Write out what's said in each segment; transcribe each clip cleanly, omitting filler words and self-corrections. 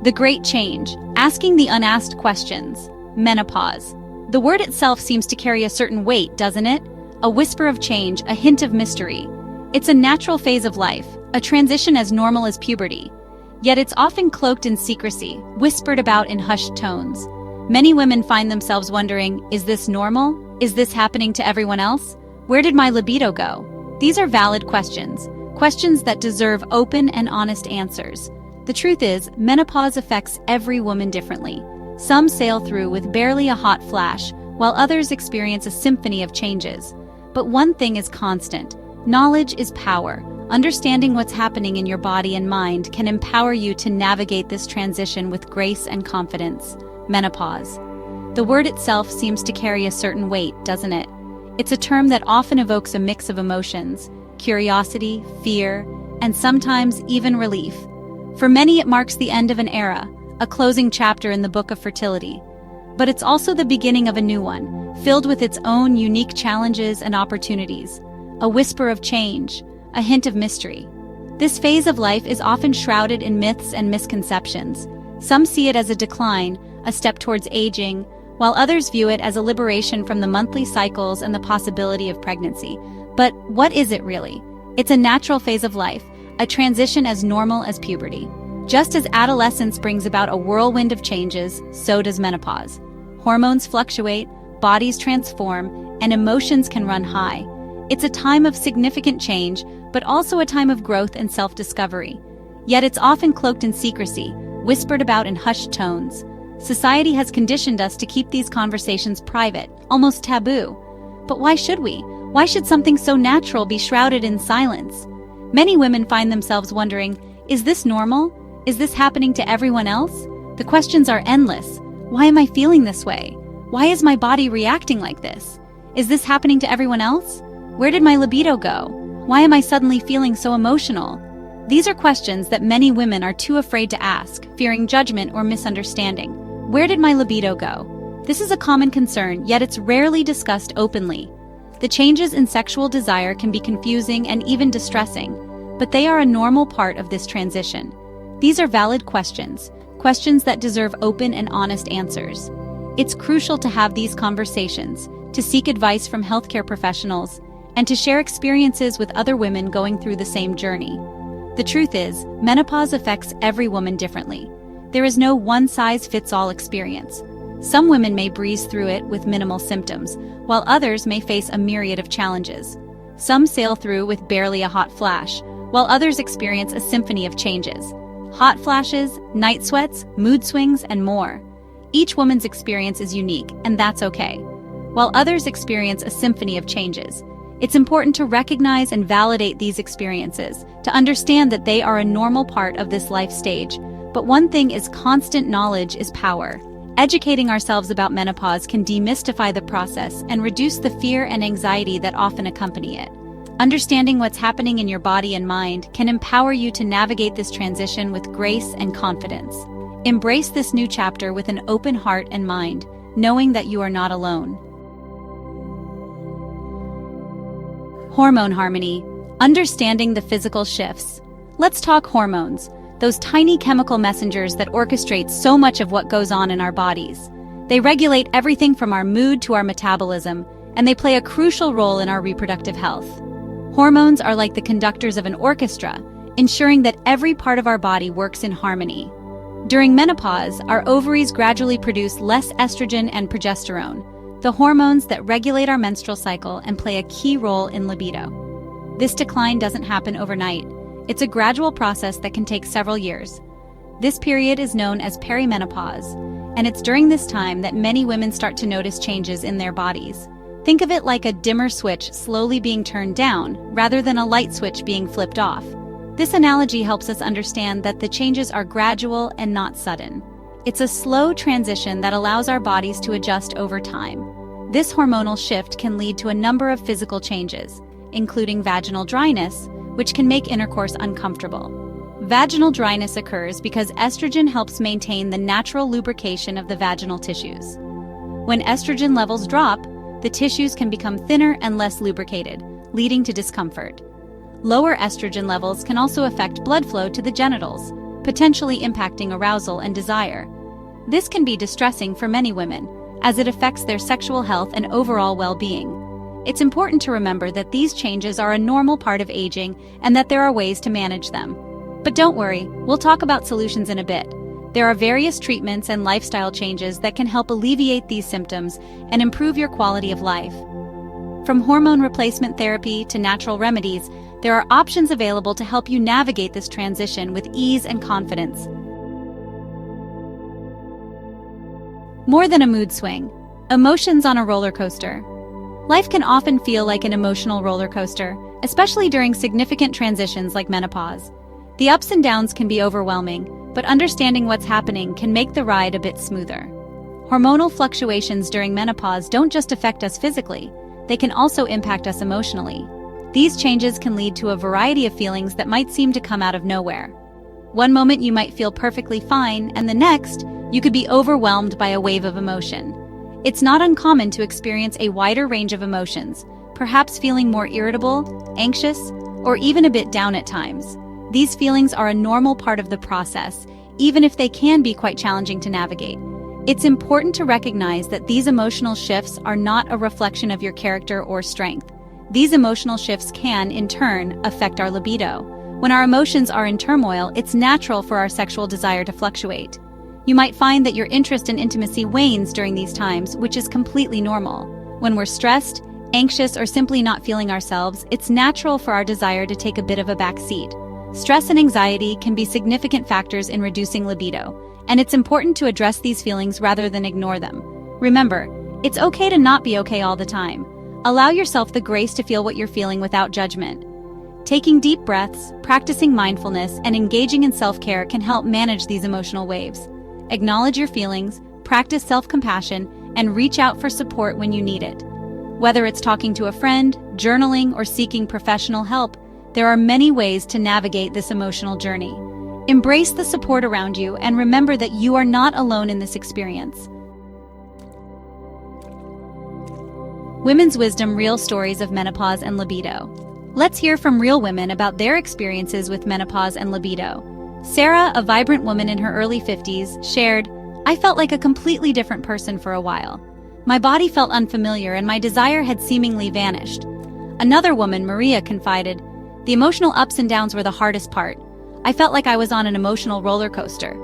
The great change, asking the unasked questions. Menopause. The word itself seems to carry a certain weight, doesn't it? A whisper of change, a hint of mystery. It's a natural phase of life, a transition as normal as puberty. Yet it's often cloaked in secrecy, whispered about in hushed tones. Many women find themselves wondering, is this normal? Is this happening to everyone else? Where did my libido go? These are valid questions, questions that deserve open and honest answers. The truth is, menopause affects every woman differently. Some sail through with barely a hot flash, while others experience a symphony of changes. But one thing is constant: knowledge is power. Understanding what's happening in your body and mind can empower you to navigate this transition with grace and confidence. Menopause. The word itself seems to carry a certain weight, doesn't it? It's a term that often evokes a mix of emotions: curiosity, fear, and sometimes even relief. For many, it marks the end of an era, a closing chapter in the book of fertility. But it's also the beginning of a new one, filled with its own unique challenges and opportunities. A whisper of change, a hint of mystery. This phase of life is often shrouded in myths and misconceptions. Some see it as a decline, a step towards aging, while others view it as a liberation from the monthly cycles and the possibility of pregnancy. But what is it really? It's a natural phase of life, a transition as normal as puberty. Just as adolescence brings about a whirlwind of changes, so does menopause. Hormones fluctuate, bodies transform, and emotions can run high. It's a time of significant change, but also a time of growth and self-discovery. Yet it's often cloaked in secrecy, whispered about in hushed tones. Society has conditioned us to keep these conversations private, almost taboo. But why should we? Why should something so natural be shrouded in silence? Many women find themselves wondering, is this normal? Is this happening to everyone else? The questions are endless. Why am I feeling this way? Why is my body reacting like this? Is this happening to everyone else? Where did my libido go? Why am I suddenly feeling so emotional? These are questions that many women are too afraid to ask, fearing judgment or misunderstanding. Where did my libido go? This is a common concern, yet it's rarely discussed openly. The changes in sexual desire can be confusing and even distressing, but they are a normal part of this transition. These are valid questions, questions that deserve open and honest answers. It's crucial to have these conversations, to seek advice from healthcare professionals, and to share experiences with other women going through the same journey. The truth is, menopause affects every woman differently. There is no one-size-fits-all experience. Some women may breeze through it with minimal symptoms, while others may face a myriad of challenges. Some sail through with barely a hot flash, while others experience a symphony of changes. Hot flashes, night sweats, mood swings, and more. Each woman's experience is unique, and that's okay. While others experience a symphony of changes, it's important to recognize and validate these experiences, to understand that they are a normal part of this life stage. But one thing is constant: knowledge is power. Educating ourselves about menopause can demystify the process and reduce the fear and anxiety that often accompany it. Understanding what's happening in your body and mind can empower you to navigate this transition with grace and confidence. Embrace this new chapter with an open heart and mind, knowing that you are not alone. Hormone harmony. Understanding the physical shifts. Let's talk hormones. Those tiny chemical messengers that orchestrate so much of what goes on in our bodies. They regulate everything from our mood to our metabolism, and they play a crucial role in our reproductive health. Hormones are like the conductors of an orchestra, ensuring that every part of our body works in harmony. During menopause, our ovaries gradually produce less estrogen and progesterone, the hormones that regulate our menstrual cycle and play a key role in libido. This decline doesn't happen overnight. It's a gradual process that can take several years. This period is known as perimenopause, and it's during this time that many women start to notice changes in their bodies. Think of it like a dimmer switch slowly being turned down, rather than a light switch being flipped off. This analogy helps us understand that the changes are gradual and not sudden. It's a slow transition that allows our bodies to adjust over time. This hormonal shift can lead to a number of physical changes, including vaginal dryness, which can make intercourse uncomfortable. Vaginal dryness occurs because estrogen helps maintain the natural lubrication of the vaginal tissues. When estrogen levels drop, the tissues can become thinner and less lubricated, leading to discomfort. Lower estrogen levels can also affect blood flow to the genitals, potentially impacting arousal and desire. This can be distressing for many women, as it affects their sexual health and overall well-being. It's important to remember that these changes are a normal part of aging and that there are ways to manage them. But don't worry, we'll talk about solutions in a bit. There are various treatments and lifestyle changes that can help alleviate these symptoms and improve your quality of life. From hormone replacement therapy to natural remedies, there are options available to help you navigate this transition with ease and confidence. More than a mood swing. Emotions on a roller coaster. Life can often feel like an emotional roller coaster, especially during significant transitions like menopause. The ups and downs can be overwhelming, but understanding what's happening can make the ride a bit smoother. Hormonal fluctuations during menopause don't just affect us physically, they can also impact us emotionally. These changes can lead to a variety of feelings that might seem to come out of nowhere. One moment you might feel perfectly fine, and the next, you could be overwhelmed by a wave of emotion. It's not uncommon to experience a wider range of emotions, perhaps feeling more irritable, anxious, or even a bit down at times. These feelings are a normal part of the process, even if they can be quite challenging to navigate. It's important to recognize that these emotional shifts are not a reflection of your character or strength. These emotional shifts can, in turn, affect our libido. When our emotions are in turmoil, it's natural for our sexual desire to fluctuate. You might find that your interest in intimacy wanes during these times, which is completely normal. When we're stressed, anxious, or simply not feeling ourselves, it's natural for our desire to take a bit of a back seat. Stress and anxiety can be significant factors in reducing libido, and it's important to address these feelings rather than ignore them. Remember, it's okay to not be okay all the time. Allow yourself the grace to feel what you're feeling without judgment. Taking deep breaths, practicing mindfulness, and engaging in self-care can help manage these emotional waves. Acknowledge your feelings, practice self-compassion, and reach out for support when you need it. Whether it's talking to a friend, journaling, or seeking professional help, there are many ways to navigate this emotional journey. Embrace the support around you and remember that you are not alone in this experience. Women's Wisdom: Real Stories of Menopause and Libido. Let's hear from real women about their experiences with menopause and libido. Sarah, a vibrant woman in her early 50s, shared, "I felt like a completely different person for a while. My body felt unfamiliar and my desire had seemingly vanished." Another woman, Maria, confided, "The emotional ups and downs were the hardest part. I felt like I was on an emotional roller coaster."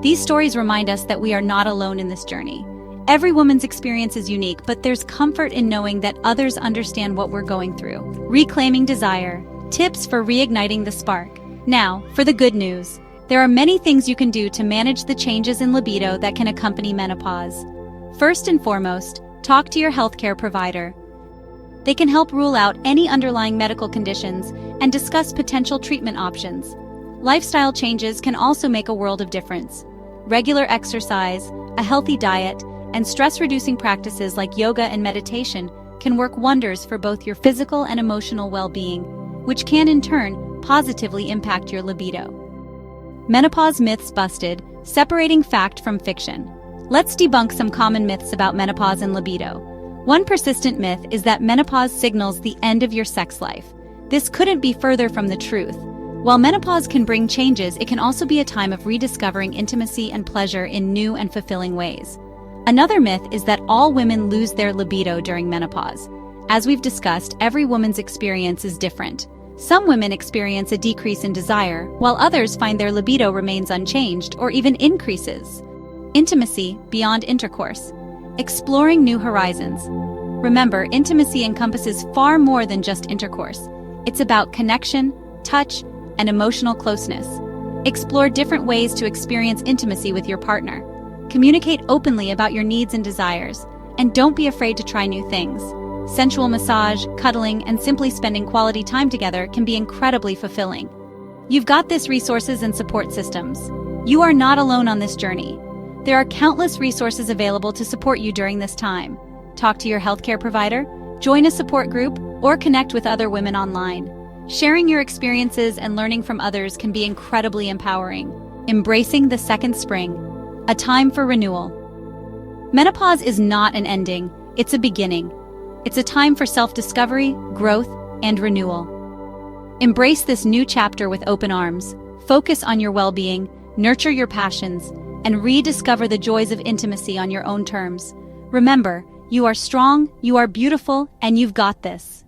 These stories remind us that we are not alone in this journey. Every woman's experience is unique, but there's comfort in knowing that others understand what we're going through. Reclaiming desire. Tips for reigniting the spark. Now, for the good news. There are many things you can do to manage the changes in libido that can accompany menopause. First and foremost, talk to your healthcare provider. They can help rule out any underlying medical conditions and discuss potential treatment options. Lifestyle changes can also make a world of difference. Regular exercise, a healthy diet, and stress-reducing practices like yoga and meditation can work wonders for both your physical and emotional well-being, which can in turn positively impact your libido. Menopause myths busted, separating fact from fiction. Let's debunk some common myths about menopause and libido. One persistent myth is that menopause signals the end of your sex life. This couldn't be further from the truth. While menopause can bring changes, it can also be a time of rediscovering intimacy and pleasure in new and fulfilling ways. Another myth is that all women lose their libido during menopause. As we've discussed, every woman's experience is different. Some women experience a decrease in desire, while others find their libido remains unchanged or even increases. Intimacy beyond intercourse. Exploring new horizons. Remember, intimacy encompasses far more than just intercourse. It's about connection, touch, and emotional closeness. Explore different ways to experience intimacy with your partner. Communicate openly about your needs and desires, and don't be afraid to try new things. Sensual massage, cuddling, and simply spending quality time together can be incredibly fulfilling. You've got this resources and support systems. You are not alone on this journey. There are countless resources available to support you during this time. Talk to your healthcare provider, join a support group, or connect with other women online. Sharing your experiences and learning from others can be incredibly empowering. Embracing the second spring, a time for renewal. Menopause is not an ending, it's a beginning. It's a time for self-discovery, growth, and renewal. Embrace this new chapter with open arms. Focus on your well-being, nurture your passions, and rediscover the joys of intimacy on your own terms. Remember, you are strong, you are beautiful, and you've got this.